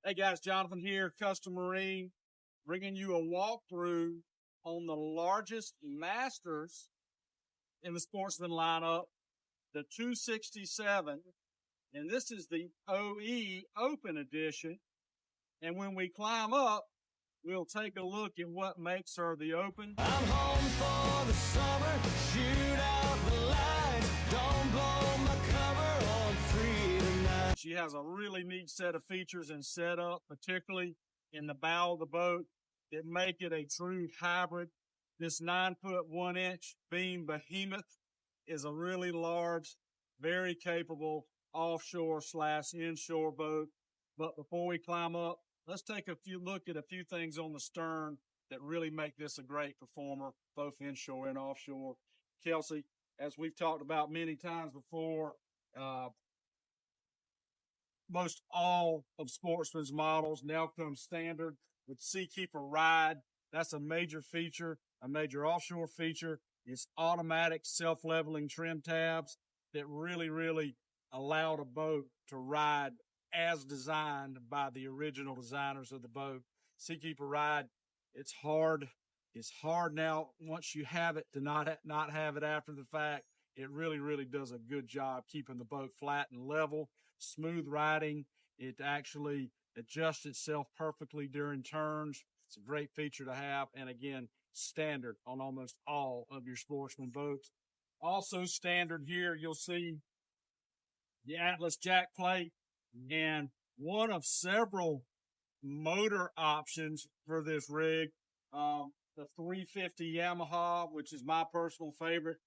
Hey guys, Jonathan here, Custom Marine, bringing you a walkthrough on the largest masters in the Sportsman lineup, the 267, and this is the OE Open Edition. And when we climb up, we'll take a look at what makes her the Open. I'm home for the summer, shoot out the lights, don't blow my cover on free tonight. She has a really neat set of features and setup, particularly in the bow of the boat, that make it a true hybrid. This 9-foot 1-inch beam behemoth is a really large, very capable offshore / inshore boat. But before we climb up, let's take a look at a few things on the stern that really make this a great performer, both inshore and offshore. Kelsey, as we've talked about many times before, most all of Sportsman's models now come standard with Seakeeper Ride. That's a major feature, a major offshore feature. It's automatic self-leveling trim tabs that really allow the boat to ride as designed by the original designers of the boat. Seakeeper Ride, it's hard. It's hard now once you have it to not have it after the fact. It really does a good job keeping the boat flat and level, smooth riding. It actually adjusts itself perfectly during turns. It's a great feature to have. And again, standard on almost all of your Sportsman boats. Also standard here, you'll see the Atlas jack plate and one of several motor options for this rig. The 350 Yamaha, which is my personal favorite.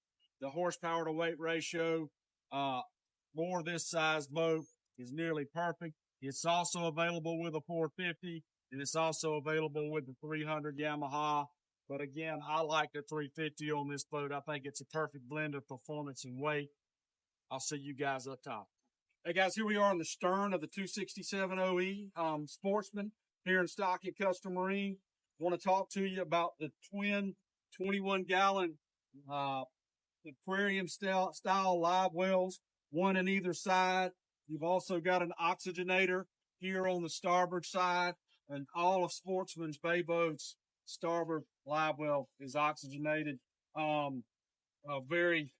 The horsepower to weight ratio for this size boat is nearly perfect. It's also available with a 450, and it's also available with the 300 Yamaha. But again, I like the 350 on this boat. I think it's a perfect blend of performance and weight. I'll see you guys up top. Hey guys, here we are on the stern of the 267 OE Sportsman here in stock at Custom Marine. Want to talk to you about the twin 21-gallon aquarium style live wells, one on either side. You've also got an oxygenator here on the starboard side, and all of Sportsman's bay boats starboard live well is oxygenated. A very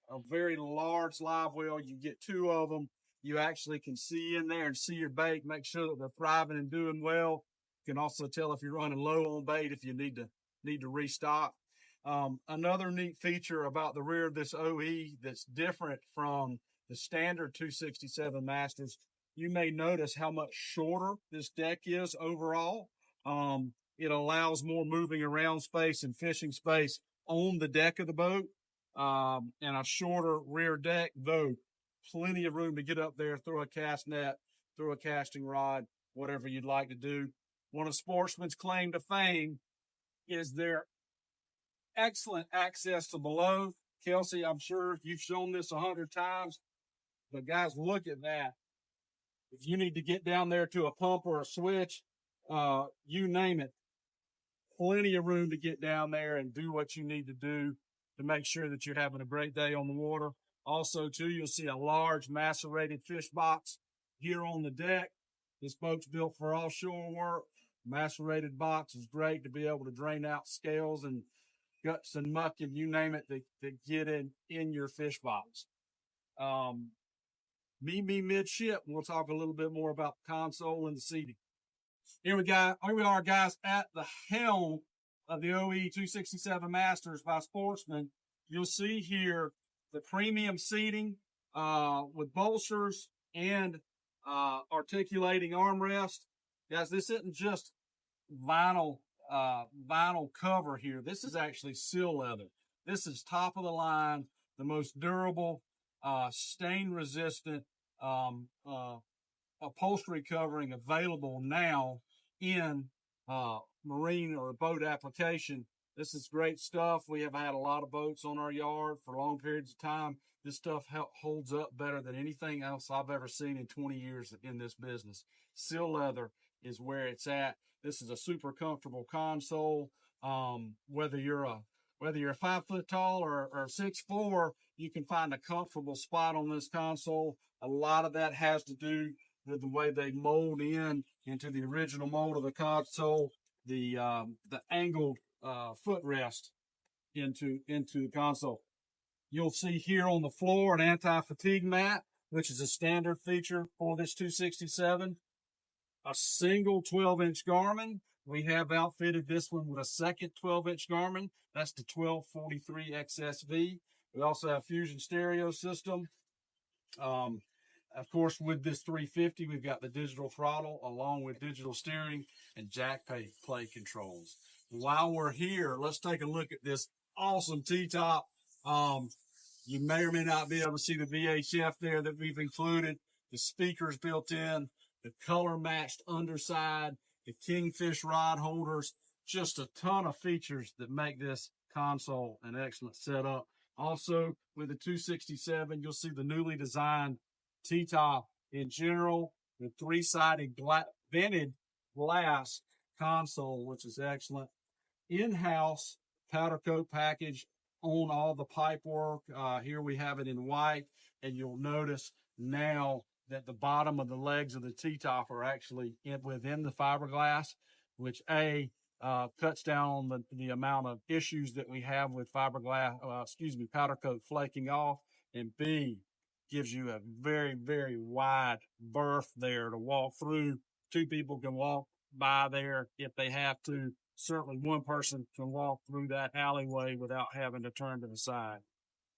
large live well. You get two of them. You actually can see in there and see your bait, make sure that they're thriving and doing well. You can also tell if you're running low on bait, if you need to restock. Another neat feature about the rear of this OE that's different from the standard 267 Masters, you may notice how much shorter this deck is overall. It allows more moving around space and fishing space on the deck of the boat, and a shorter rear deck, though plenty of room to get up there, throw a cast net, throw a casting rod, whatever you'd like to do. One of Sportsman's claim to fame is their excellent access to below. Kelsey, I'm sure you've shown this 100 times, but guys, look at that. If you need to get down there to a pump or a switch, you name it, plenty of room to get down there and do what you need to do to make sure that you're having a great day on the water. Also, too, you'll see a large macerated fish box here on the deck. This boat's built for offshore work. Macerated box is great to be able to drain out scales and guts and muck and you name it that get in your fish box. Me midship. We'll talk a little bit more about the console and the seating. Here we are, guys, at the helm of the OE 267 Masters by Sportsman. You'll see here the premium seating with bolsters and articulating armrest. Guys, this isn't just vinyl cover here. This is actually seal leather. This is top of the line, the most durable, stain resistant upholstery covering available now in marine or boat application. This is great stuff. We have had a lot of boats on our yard for long periods of time. This stuff holds up better than anything else I've ever seen in 20 years in this business. Seal leather is where it's at. This is a super comfortable console. Whether you're 5 foot tall or 6'4", you can find a comfortable spot on this console. A lot of that has to do with the way they mold into the original mold of the console, the angled footrest into the console. You'll see here on the floor an anti-fatigue mat, which is a standard feature for this 267. A single 12-inch Garmin. We have outfitted this one with a second 12-inch Garmin. That's the 1243 XSV. We also have Fusion stereo system. Of course, with this 350, we've got the digital throttle along with digital steering and jack play controls. While we're here, let's take a look at this awesome T-top. You may or may not be able to see the VHF there that we've included, the speakers built in, the color matched underside, the Kingfish rod holders, just a ton of features that make this console an excellent setup. Also, with the 267, you'll see the newly designed T-top in general, the three-sided vented glass console, which is excellent. In-house powder coat package on all the pipe work. Here we have it in white, and you'll notice now that the bottom of the legs of the T-top are actually within the fiberglass, which cuts down on the amount of issues that we have with fiberglass, powder coat flaking off, and B, gives you a very, very wide berth there to walk through. Two people can walk by there if they have to. Certainly one person can walk through that alleyway without having to turn to the side.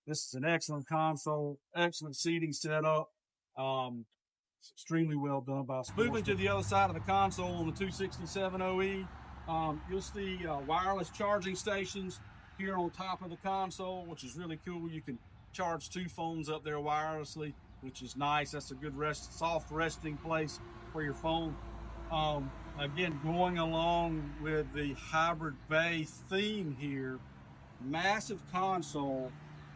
This is an excellent console, excellent seating setup. It's extremely well done by Sportsman. Moving to the other side of the console on the 267 OE, you'll see wireless charging stations here on top of the console, which is really cool. You can charge two phones up there wirelessly, which is nice. That's a good soft resting place for your phone. Again, going along with the hybrid bay theme here, massive console,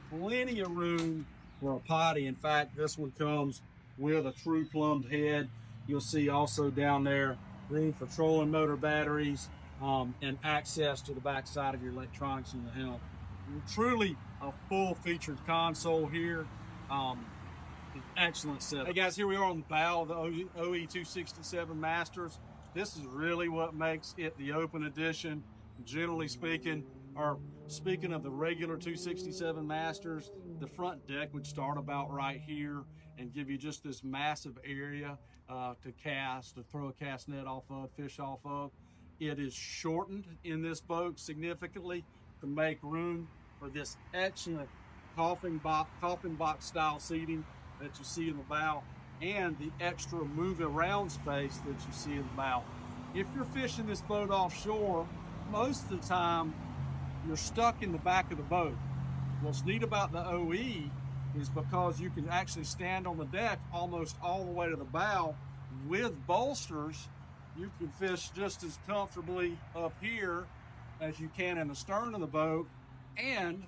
plenty of room for a potty. In fact, this one comes with a true plumbed head. You'll see also down there room for trolling motor batteries and access to the back side of your electronics in the helm. Truly a full-featured console here. Excellent setup. Hey guys, here we are on the bow of the OE 267 Masters. This is really what makes it the open edition, generally speaking. Or speaking of the regular 267 Masters, the front deck would start about right here and give you just this massive area to throw a cast net off of, fish off of. It is shortened in this boat significantly to make room for this excellent coffin box style seating that you see in the bow, and the extra move around space that you see in the bow. If you're fishing this boat offshore, most of the time you're stuck in the back of the boat. What's neat about the OE is because you can actually stand on the deck almost all the way to the bow with bolsters. You can fish just as comfortably up here as you can in the stern of the boat and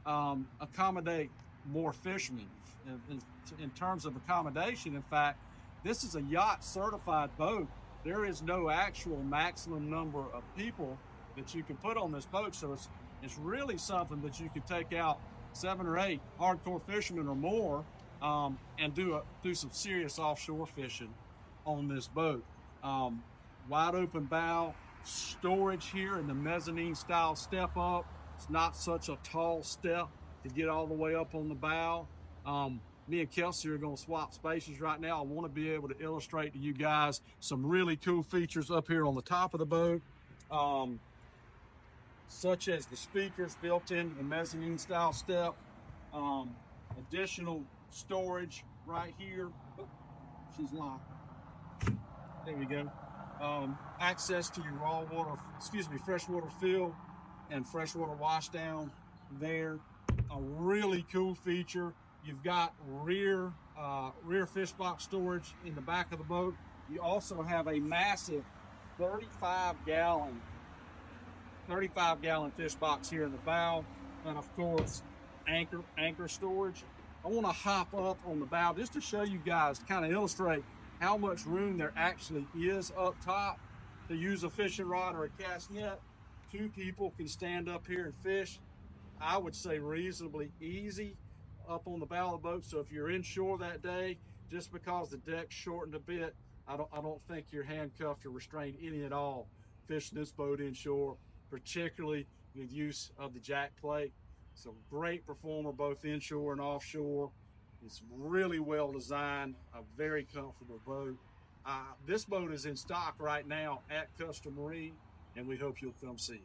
accommodate more fishermen. In terms of accommodation, in fact, this is a yacht certified boat. There is no actual maximum number of people that you can put on this boat, so it's really something that you could take out 7 or 8 hardcore fishermen or more and do some serious offshore fishing on this boat. Wide open bow, storage here in the mezzanine style step up. It's not such a tall step to get all the way up on the bow. Me and Kelsey are going to swap spaces right now. I want to be able to illustrate to you guys some really cool features up here on the top of the boat, such as the speakers built into the mezzanine style step, additional storage right here. Oh, she's locked. There we go. Access to your freshwater fill and freshwater washdown there. A really cool feature. You've got rear fish box storage in the back of the boat. You also have a massive 35 gallon fish box here in the bow, and of course anchor storage. I want to hop up on the bow just to show you guys, kind of illustrate how much room there actually is up top to use a fishing rod or a cast net. 2 people can stand up here and fish, I would say reasonably easy up on the bow of the boat. So if you're inshore that day just because the deck's shortened a bit, I don't think you're handcuffed or restrained any at all fishing this boat inshore, particularly with use of the jack plate. It's a great performer both inshore and offshore. It's really well designed, a very comfortable boat. This boat is in stock right now at Custom Marine, and we hope you'll come see it.